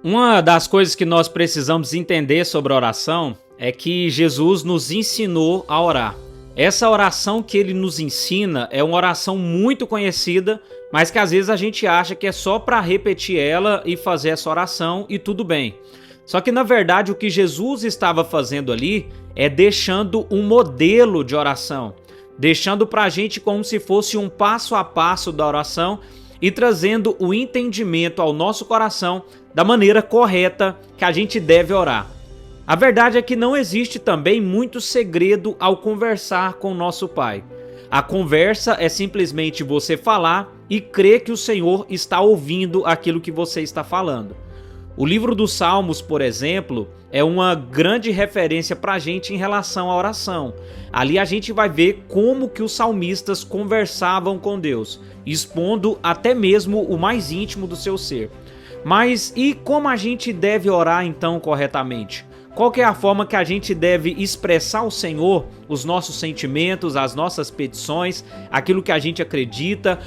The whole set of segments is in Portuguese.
Uma das coisas que nós precisamos entender sobre a oração é que Jesus nos ensinou a orar. Essa oração que ele nos ensina é uma oração muito conhecida, mas que às vezes a gente acha que é só para repetir ela e fazer essa oração e tudo bem. Só que na verdade o que Jesus estava fazendo ali é deixando um modelo de oração, deixando para a gente como se fosse um passo a passo da oração e trazendo o entendimento ao nosso coração da maneira correta que a gente deve orar. A verdade é que não existe também muito segredo ao conversar com o nosso Pai. A conversa é simplesmente você falar e crer que o Senhor está ouvindo aquilo que você está falando. O livro dos Salmos, por exemplo, é uma grande referência para a gente em relação à oração. Ali a gente vai ver como que os salmistas conversavam com Deus, expondo até mesmo o mais íntimo do seu ser. Mas e como a gente deve orar então corretamente? Qual que é a forma que a gente deve expressar ao Senhor os nossos sentimentos, as nossas petições, aquilo que a gente acredita,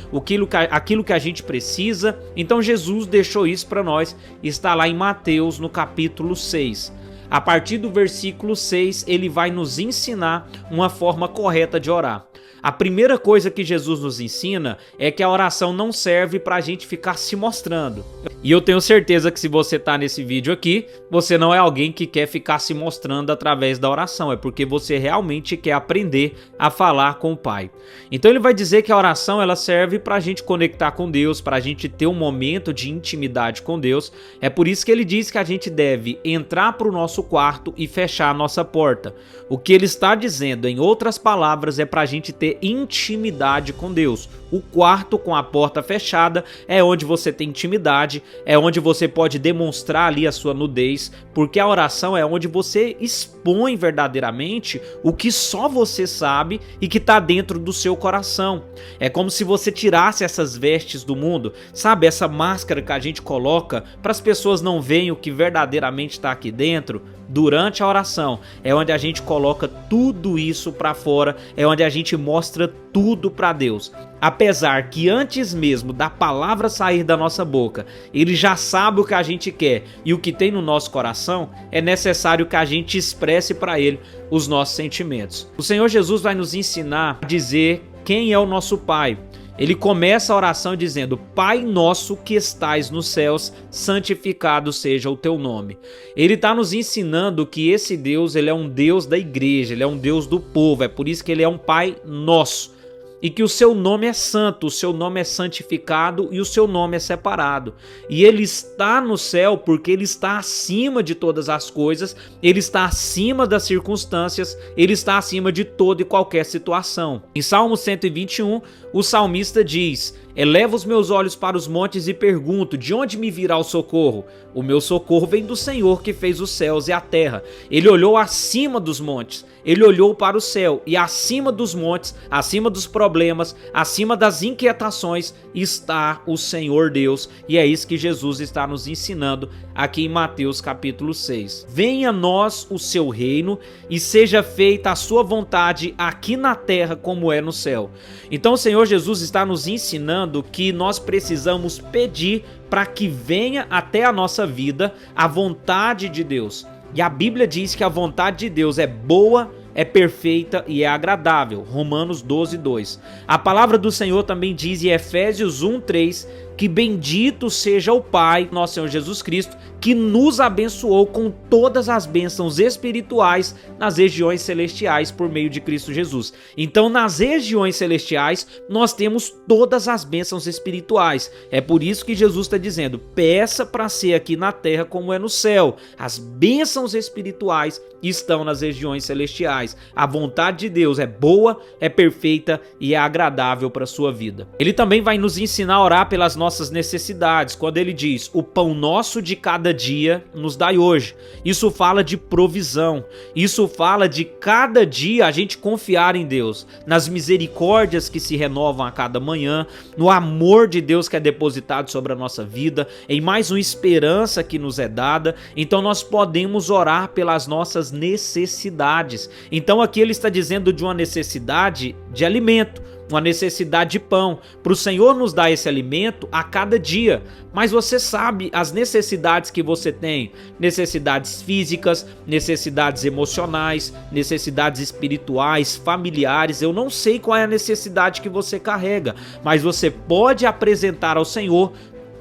aquilo que a gente precisa? Então Jesus deixou isso para nós, está lá em Mateus no capítulo 6. A partir do versículo 6, ele vai nos ensinar uma forma correta de orar. A primeira coisa que Jesus nos ensina é que a oração não serve para a gente ficar se mostrando. E eu tenho certeza que se você está nesse vídeo aqui, você não é alguém que quer ficar se mostrando através da oração, é porque você realmente quer aprender a falar com o Pai. Então ele vai dizer que a oração ela serve para a gente conectar com Deus, para a gente ter um momento de intimidade com Deus. É por isso que ele diz que a gente deve entrar para o nosso quarto e fechar a nossa porta. O que ele está dizendo, em outras palavras, é para a gente ter intimidade com Deus. O quarto com a porta fechada é onde você tem intimidade, é onde você pode demonstrar ali a sua nudez, porque a oração é onde você expõe verdadeiramente o que só você sabe e que está dentro do seu coração. É como se você tirasse essas vestes do mundo, sabe, essa máscara que a gente coloca para as pessoas não verem o que verdadeiramente está aqui dentro. Durante a oração é onde a gente coloca tudo isso para fora, é onde a gente mostra tudo para Deus. Apesar que antes mesmo da palavra sair da nossa boca, ele já sabe o que a gente quer e o que tem no nosso coração, é necessário que a gente expresse para ele os nossos sentimentos. O Senhor Jesus vai nos ensinar a dizer quem é o nosso Pai. Ele começa a oração dizendo: Pai nosso que estais nos céus, santificado seja o teu nome. Ele está nos ensinando que esse Deus ele é um Deus da igreja, ele é um Deus do povo, é por isso que ele é um Pai nosso. E que o seu nome é santo, o seu nome é santificado e o seu nome é separado. E ele está no céu porque ele está acima de todas as coisas, ele está acima das circunstâncias, ele está acima de toda e qualquer situação. Em Salmo 121, o salmista diz: Eleva os meus olhos para os montes e pergunto, de onde me virá o socorro? O meu socorro vem do Senhor que fez os céus e a terra. Ele olhou acima dos montes, ele olhou para o céu e acima dos montes, acima dos problemas, acima das inquietações está o Senhor Deus. E é isso que Jesus está nos ensinando aqui em Mateus capítulo 6. Venha a nós o seu reino e seja feita a sua vontade aqui na terra como é no céu. Então o Senhor Jesus está nos ensinando que nós precisamos pedir para que venha até a nossa vida a vontade de Deus. E a Bíblia diz que a vontade de Deus é boa, é perfeita e é agradável. Romanos 12:2. A palavra do Senhor também diz em Efésios 1:3 que bendito seja o Pai, nosso Senhor Jesus Cristo, que nos abençoou com todas as bênçãos espirituais nas regiões celestiais por meio de Cristo Jesus. Então, nas regiões celestiais, nós temos todas as bênçãos espirituais. É por isso que Jesus está dizendo: peça para ser aqui na terra como é no céu. As bênçãos espirituais estão nas regiões celestiais. A vontade de Deus é boa, é perfeita e é agradável para a sua vida. Ele também vai nos ensinar a orar pelas nossas necessidades, quando ele diz: o pão nosso de cada dia nos dai hoje. Isso fala de provisão, isso fala de cada dia a gente confiar em Deus, nas misericórdias que se renovam a cada manhã, no amor de Deus que é depositado sobre a nossa vida, em mais uma esperança que nos é dada. Então nós podemos orar pelas nossas necessidades. Então aqui ele está dizendo de uma necessidade de alimento, uma necessidade de pão, para o Senhor nos dar esse alimento a cada dia. Mas você sabe as necessidades que você tem, necessidades físicas, necessidades emocionais, necessidades espirituais, familiares. Eu não sei qual é a necessidade que você carrega, mas você pode apresentar ao Senhor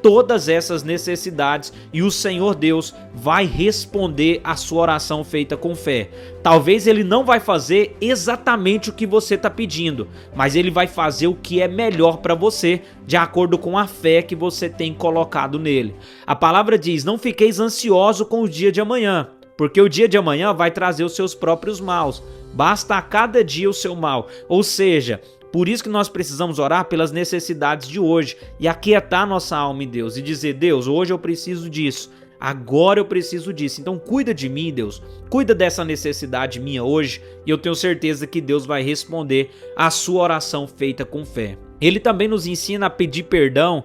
todas essas necessidades e o Senhor Deus vai responder a sua oração feita com fé. Talvez Ele não vai fazer exatamente o que você está pedindo, mas Ele vai fazer o que é melhor para você, de acordo com a fé que você tem colocado nele. A palavra diz: não fiqueis ansioso com o dia de amanhã, porque o dia de amanhã vai trazer os seus próprios maus. Basta a cada dia o seu mal. Ou seja, por isso que nós precisamos orar pelas necessidades de hoje e aquietar nossa alma em Deus e dizer: Deus, hoje eu preciso disso, agora eu preciso disso. Então cuida de mim, Deus, cuida dessa necessidade minha hoje, e eu tenho certeza que Deus vai responder a sua oração feita com fé. Ele também nos ensina a pedir perdão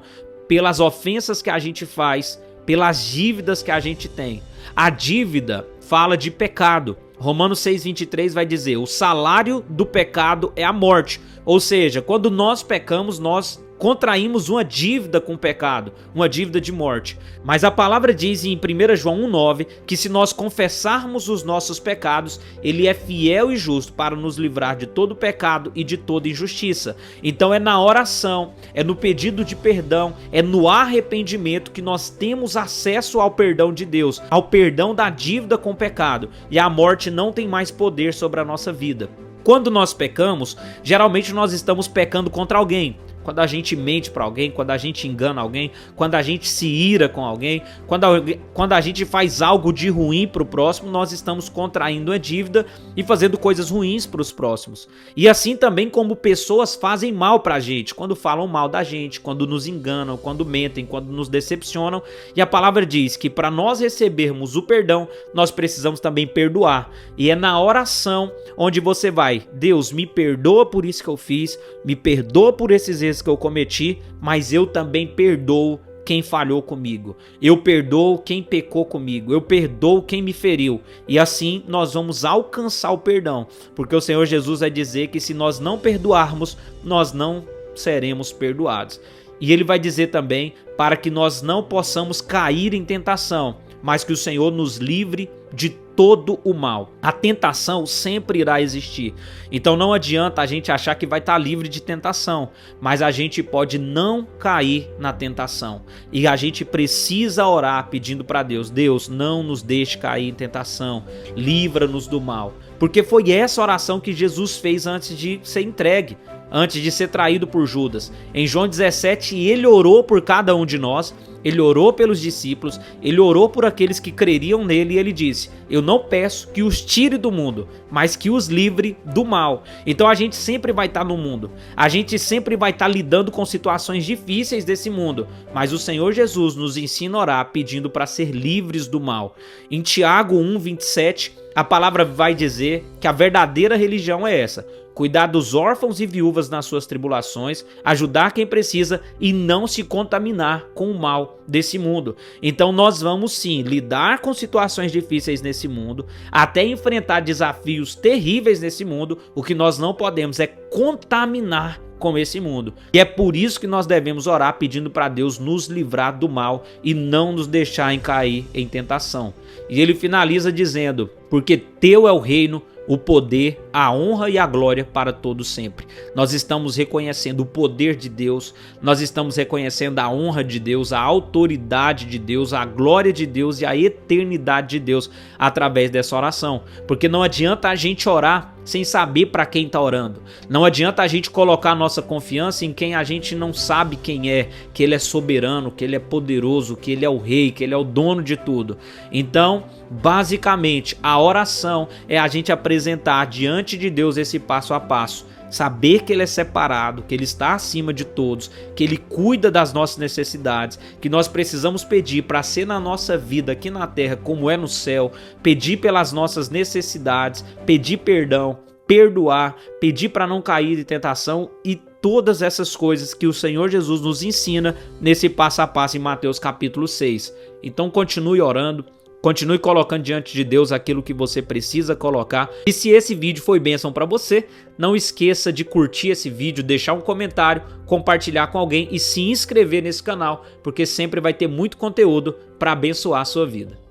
pelas ofensas que a gente faz, pelas dívidas que a gente tem. A dívida fala de pecado. Romanos 6,23 vai dizer: o salário do pecado é a morte. Ou seja, quando nós pecamos, nós contraímos uma dívida com o pecado, uma dívida de morte. Mas a palavra diz em 1 João 1,9 que se nós confessarmos os nossos pecados, Ele é fiel e justo para nos livrar de todo pecado e de toda injustiça. Então é na oração, é no pedido de perdão, é no arrependimento que nós temos acesso ao perdão de Deus, ao perdão da dívida com o pecado, e a morte não tem mais poder sobre a nossa vida. Quando nós pecamos, geralmente nós estamos pecando contra alguém. Quando a gente mente para alguém, quando a gente engana alguém, quando a gente se ira com alguém, quando a gente faz algo de ruim para o próximo, nós estamos contraindo a dívida e fazendo coisas ruins para os próximos. E assim também como pessoas fazem mal para a gente, quando falam mal da gente, quando nos enganam, quando mentem, quando nos decepcionam. E a palavra diz que para nós recebermos o perdão, nós precisamos também perdoar. E é na oração onde você vai: Deus, me perdoa por isso que eu fiz, me perdoa por esses erros que eu cometi, mas eu também perdoo quem falhou comigo, eu perdoo quem pecou comigo, eu perdoo quem me feriu. E assim nós vamos alcançar o perdão, porque o Senhor Jesus vai dizer que se nós não perdoarmos, nós não seremos perdoados. E Ele vai dizer também para que nós não possamos cair em tentação, mas que o Senhor nos livre de todo o mal. A tentação sempre irá existir. Então não adianta a gente achar que vai estar livre de tentação, mas a gente pode não cair na tentação. E a gente precisa orar pedindo para Deus: Deus, não nos deixe cair em tentação, livra-nos do mal. Porque foi essa oração que Jesus fez antes de ser entregue, antes de ser traído por Judas. Em João 17, ele orou por cada um de nós, ele orou pelos discípulos, ele orou por aqueles que creriam nele, e ele disse: eu não peço que os tire do mundo, mas que os livre do mal. Então a gente sempre vai estar no mundo, a gente sempre vai estar lidando com situações difíceis desse mundo, mas o Senhor Jesus nos ensina a orar pedindo para ser livres do mal. Em Tiago 1,27, a palavra vai dizer que a verdadeira religião é essa: cuidar dos órfãos e viúvas nas suas tribulações, ajudar quem precisa e não se contaminar com o mal desse mundo. Então nós vamos sim lidar com situações difíceis nesse mundo, até enfrentar desafios terríveis nesse mundo. O que nós não podemos é contaminar com esse mundo. E é por isso que nós devemos orar pedindo para Deus nos livrar do mal e não nos deixar cair em tentação. E ele finaliza dizendo: porque teu é o reino, o poder, a honra e a glória para todos sempre. Nós estamos reconhecendo o poder de Deus, nós estamos reconhecendo a honra de Deus, a autoridade de Deus, a glória de Deus e a eternidade de Deus através dessa oração. Porque não adianta a gente orar sem saber para quem está orando. Não adianta a gente colocar nossa confiança em quem a gente não sabe quem é, que Ele é soberano, que Ele é poderoso, que Ele é o rei, que Ele é o dono de tudo. Então, basicamente, a oração é a gente apresentar diante de Deus esse passo a passo. Saber que Ele é separado, que Ele está acima de todos, que Ele cuida das nossas necessidades, que nós precisamos pedir para ser na nossa vida aqui na terra como é no céu, pedir pelas nossas necessidades, pedir perdão, perdoar, pedir para não cair em tentação e todas essas coisas que o Senhor Jesus nos ensina nesse passo a passo em Mateus capítulo 6. Então continue orando, Continue colocando diante de Deus aquilo que você precisa colocar. E se esse vídeo foi bênção para você, não esqueça de curtir esse vídeo, deixar um comentário, compartilhar com alguém e se inscrever nesse canal, porque sempre vai ter muito conteúdo para abençoar a sua vida.